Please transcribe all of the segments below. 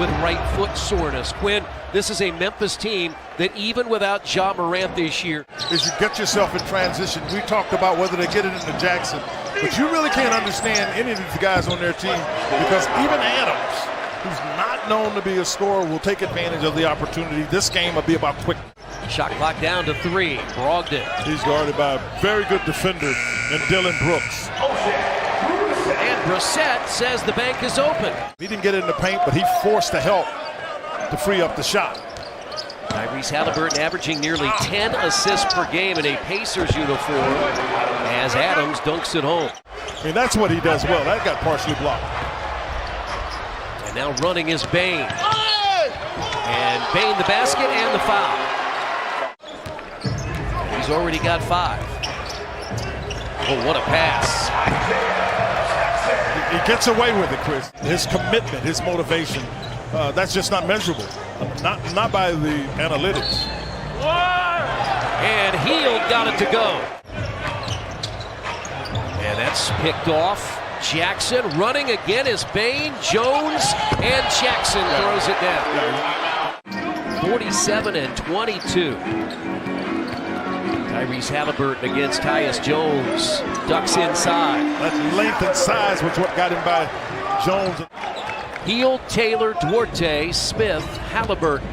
with right foot soreness. Quinn, this is a Memphis team that even without Ja Morant this year. As you get yourself in transition, we talked about whether they get it into Jackson, but you really can't understand any of these guys on their team because even Adams, who's not known to be a scorer, will take advantage of the opportunity. This game will be about quick. Shot clock down to 3. Brogdon. He's guarded by a very good defender in Dylan Brooks. And Brissett says the bank is open. He didn't get it in the paint, but he forced the help to free up the shot. Tyrese Halliburton averaging nearly 10 assists per game in a Pacers uniform as Adams dunks it home. I mean, that's what he does well. That got partially blocked. And now running is Bane. And Bane the basket and the foul. He's already got 5. Oh, what a pass. He gets away with it, Chris. His commitment, his motivation, that's just not measurable. Not by the analytics. And Hield got it to go. And that's picked off. Jackson running again is Bane, Jones, and Jackson throws it down. 47 and 22. Tyrese Halliburton against Tyus Jones. Ducks inside. That length and size was what got him by Jones. Hield, Taylor, Duarte, Smith, Halliburton.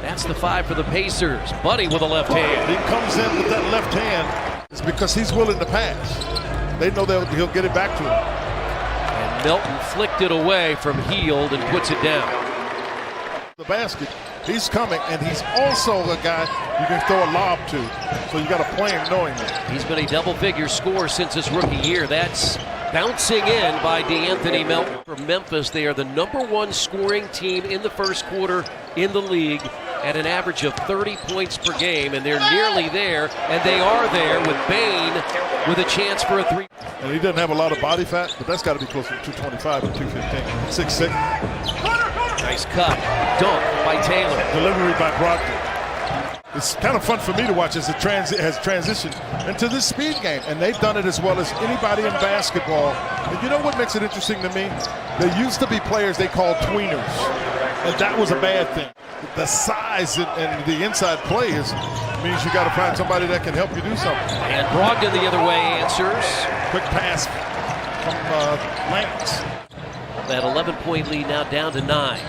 That's the 5 for the Pacers. Buddy with a left hand. He comes in with that left hand. It's because he's willing to pass. They know he'll get it back to him. And Melton flicked it away from Hield and puts it down. The basket. He's coming, and he's also a guy you can throw a lob to. So you got to play him knowing that. He's been a double-figure scorer since his rookie year. That's bouncing in by DeAnthony Melton. For Memphis, they are the #1 scoring team in the first quarter in the league at an average of 30 points per game, and they're nearly there, and they are there with Bane with a chance for a 3. And he doesn't have a lot of body fat, but that's got to be closer to 225 and 215. 6'6". Nice cut. Dunk by Taylor. Delivery by Brogdon. It's kind of fun for me to watch as it has transitioned into this speed game. And they've done it as well as anybody in basketball. And you know what makes it interesting to me? There used to be players they called tweeners. And that was a bad thing. The size and the inside play means you got to find somebody that can help you do something. And Brogdon the other way answers. Quick pass from Lance. That 11-point lead now down to 9.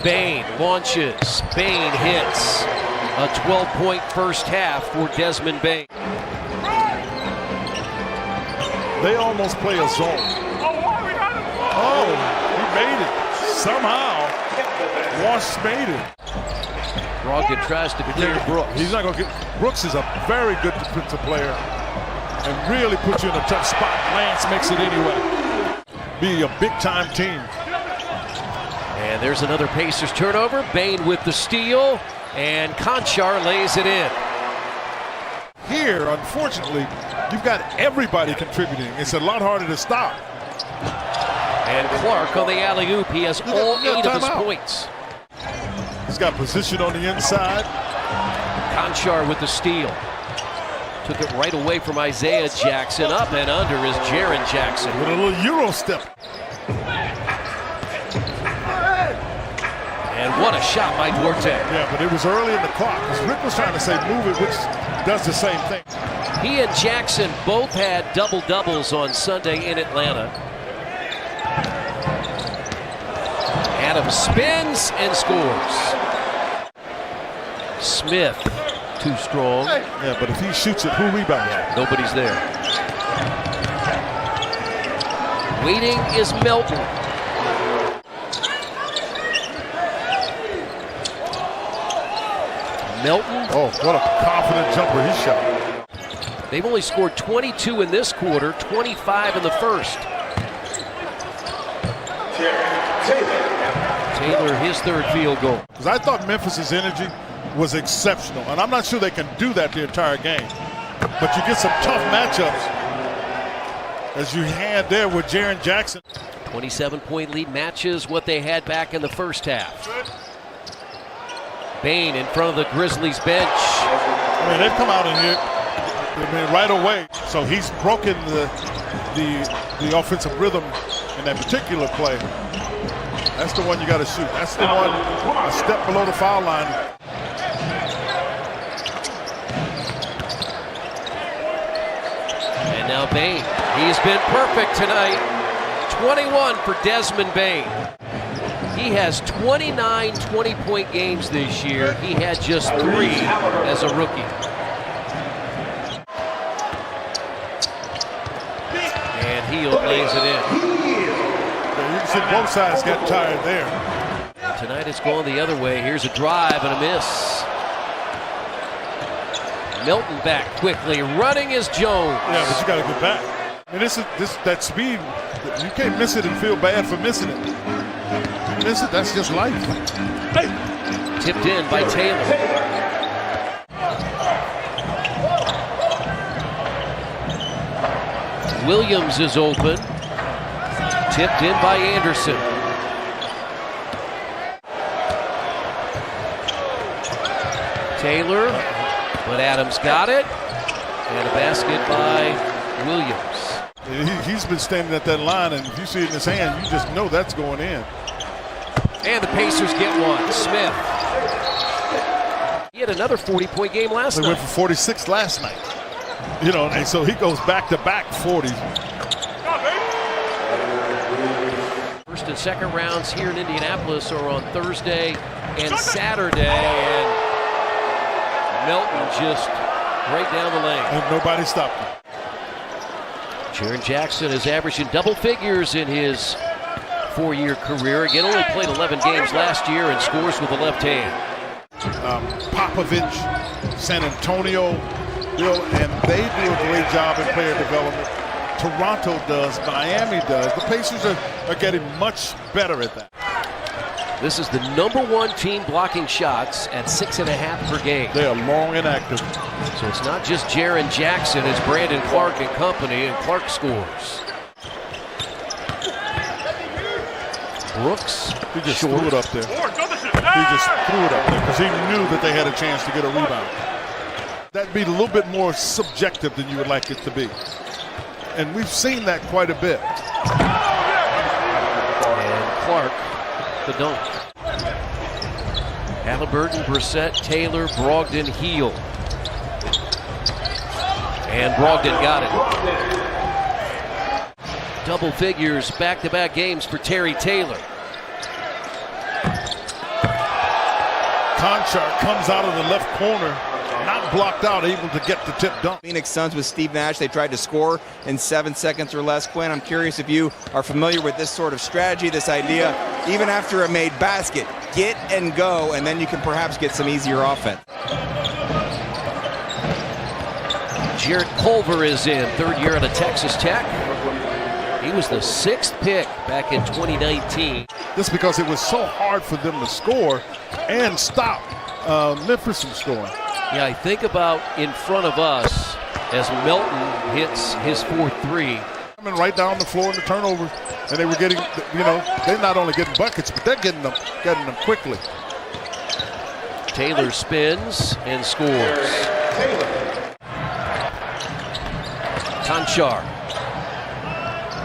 Bane launches. Bane hits. A 12-point first half for Desmond Bane. They almost play a zone. Oh, he made it. Somehow, Wash made it. Brogdon tries to clear Brooks. He's not going to get. Brooks is a very good defensive player and really puts you in a tough spot. Lance makes it anyway. Be a big-time team. And there's another Pacers turnover. Bane with the steal, and Conchar lays it in. Here, unfortunately, you've got everybody contributing. It's a lot harder to stop. And Clark on the alley-oop. He has all 8 of his points. He's got position on the inside. Conchar with the steal. Took it right away from Isaiah Jackson. Up and under is Jaren Jackson. With a little Euro step. And what a shot by Duarte. Yeah, but it was early in the clock. Because Rick was trying to say move it, which does the same thing. He and Jackson both had double-doubles on Sunday in Atlanta. Adams spins and scores. Smith, too strong. Yeah, but if he shoots it, who rebounds? Nobody's there. Waiting is Melton. Melton. Oh, what a confident jumper he shot. They've only scored 22 in this quarter, 25 in the first. Taylor, his 3rd field goal. Because I thought Memphis's energy was exceptional, and I'm not sure they can do that the entire game. But you get some tough matchups, as you had there with Jaren Jackson. 27-point lead matches what they had back in the first half. Bane in front of the Grizzlies bench. I mean, they've come out in here right away. So he's broken the offensive rhythm in that particular play. That's the one you got to shoot. That's the one a step below the foul line. And now Bane. He's been perfect tonight. 21 for Desmond Bane. He has 29 20-point games this year. He had just 3 as a rookie. And Hield lays it in. You can see both sides get tired there. And tonight it's going the other way. Here's a drive and a miss. Milton back quickly. Running is Jones. Yeah, but you got to get back. I mean, that speed. You can't miss it and feel bad for missing it. You miss it, that's just life. Hey. Tipped in by Taylor. Williams is open. Tipped in by Anderson. Taylor, but Adams got it. And a basket by Williams. He's been standing at that line, and if you see it in his hand, you just know that's going in. And the Pacers get one. Smith. He had another 40-point game last night. He went for 46 last night. You know, and so he goes back-to-back 40s. First and second rounds here in Indianapolis are on Thursday and Saturday. And Melton just right down the lane. And nobody stopped him. Jaren Jackson is averaging double figures in his 4-year career. Again, only played 11 games last year and scores with the left hand. Popovich, San Antonio, and they do a great job in player development. Toronto does, Miami does. The Pacers are getting much better at that. This is the #1 team blocking shots at 6.5 per game. They are long and active. So it's not just Jaren Jackson, it's Brandon Clark and company, and Clark scores. Brooks, he just short. threw it up there. He just threw it up there because he knew that they had a chance to get a rebound. That'd be a little bit more subjective than you would like it to be. And we've seen that quite a bit. And Clark, the dunk. Halliburton, Brissett, Taylor, Brogdon, Hield. And Brogdon got it. Double figures, back-to-back games for Terry Taylor. Conchar comes out of the left corner, not blocked out, able to get the tip dunk. Phoenix Suns with Steve Nash, they tried to score in 7 seconds or less. Quinn, I'm curious if you are familiar with this sort of strategy, this idea, even after a made basket, get and go, and then you can perhaps get some easier offense. Jarrett Culver is in, 3rd year out of Texas Tech. He was the 6th pick back in 2019. Just because it was so hard for them to score and stop Memphis from scoring. Yeah, I think about in front of us as Melton hits his 4th three. Coming right down the floor in the turnover, and they were getting, they're not only getting buckets, but they're getting them quickly. Taylor spins and scores. Conchar.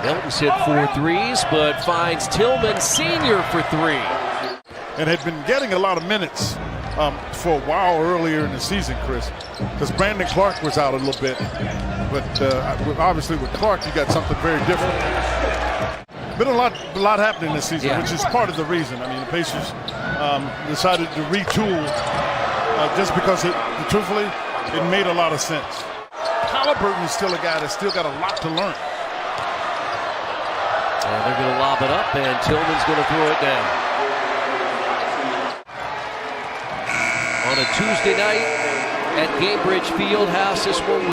Melton's hit 4 threes, but finds Tillman Sr. for 3. And had been getting a lot of minutes for a while earlier in the season, Chris, because Brandon Clark was out a little bit. But obviously with Clark, you got something very different. Been a lot happening this season, which is part of the reason. I mean, the Pacers decided to retool just because, truthfully, it made a lot of sense. Halliburton is still a guy that's still got a lot to learn. And they're going to lob it up, and Tillman's going to throw it down. On a Tuesday night at Gainbridge Fieldhouse, this one